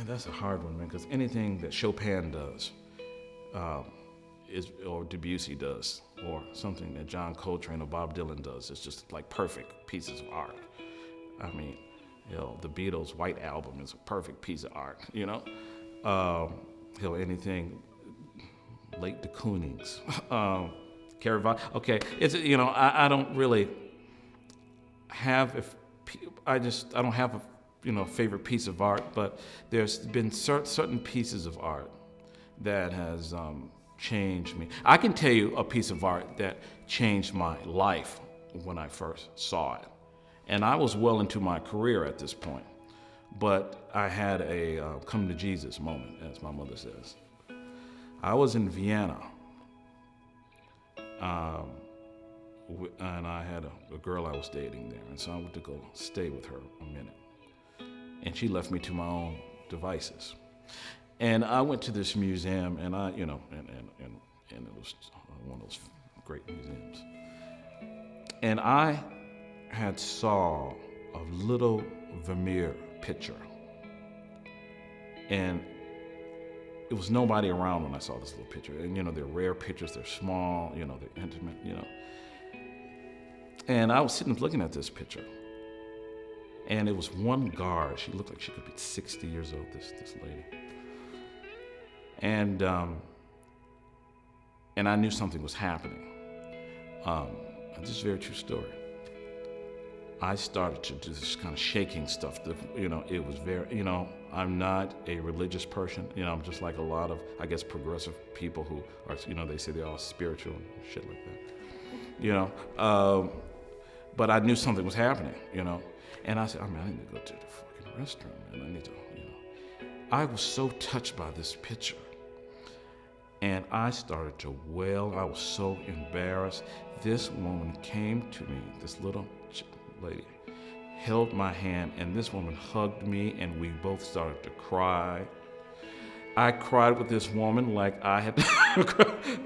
Man, that's a hard one, man, because anything that Chopin does, or Debussy does, or something that John Coltrane or Bob Dylan does, is just like perfect pieces of art. I mean, the Beatles' White Album is a perfect piece of art, anything, late de Kooning's, Carrie Vine. Okay, it's, I don't really have, I don't have a favorite piece of art, but there's been certain pieces of art that has changed me. I can tell you a piece of art that changed my life when I first saw it. And I was well into my career at this point, but I had a come to Jesus moment, as my mother says. I was in Vienna, and I had a girl I was dating there, and so I went to go stay with her a minute. And she left me to my own devices. And I went to this museum, and and it was one of those great museums. And I had saw a little Vermeer picture. And it was nobody around when I saw this little picture. And they're rare pictures, they're small, they're intimate, And I was sitting looking at this picture. And it was one guard. She looked like she could be 60 years old, this lady. And I knew something was happening. This is a very true story. I started to do this kind of shaking stuff. It was very, I'm not a religious person. I'm just like a lot of, I guess, progressive people who are, they say they're all spiritual and shit like that. But I knew something was happening, And I said, I need to go to the fucking restroom, and I need to, I was so touched by this picture. And I started to wail. I was so embarrassed. This woman came to me, this little lady, held my hand, and this woman hugged me, and we both started to cry. I cried with this woman like I had,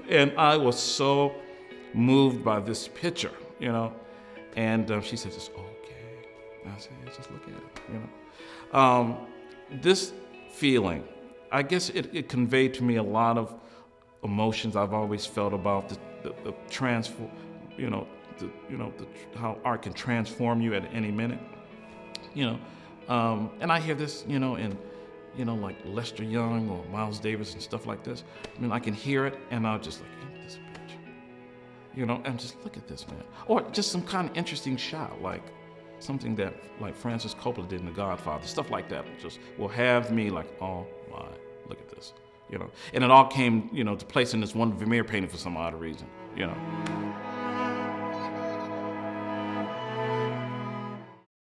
and I was so moved by this picture, And she said, it's okay. And I said, yeah, just look at it, This feeling, I guess it conveyed to me a lot of emotions I've always felt about the transform, how art can transform you at any minute, And I hear this, like Lester Young or Miles Davis and stuff like this. I mean, I can hear it, and I'll just like, look at this picture, and just look at this man, or just some kind of interesting shot, like something that like Francis Coppola did in The Godfather, stuff like that. Just will have me like, oh my, look at this. And it all came, to place in this one Vermeer painting for some odd reason,